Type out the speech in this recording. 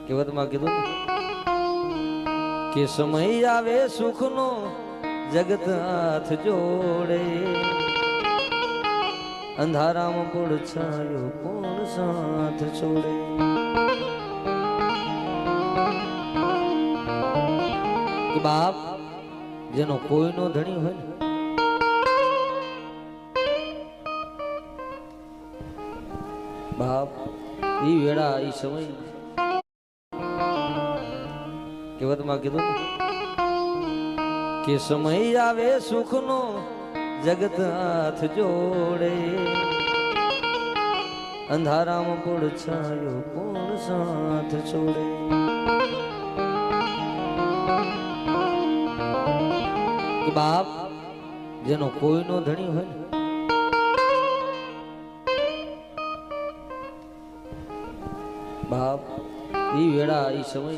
કહેવતમાં કીધું કે સમય આવે સુખનો જગત હાથ જોડે, અંધારામાં પડછાયો કોણ સાથ છોડે। કે બાપ જેનો કોઈનો ધણી હોય ને, બાપ ઈ વેળા ઈ સમય કહેવતમાં કીધું કે સમય આવે સુખનો જગત હાથ જોડે, અંધારામાં પડછાયો કોણ સાથ છોડે। કે બાપ જેનો કોઈનો ધણી હોય ને, બાપ ઈ વેળા ઈ સમય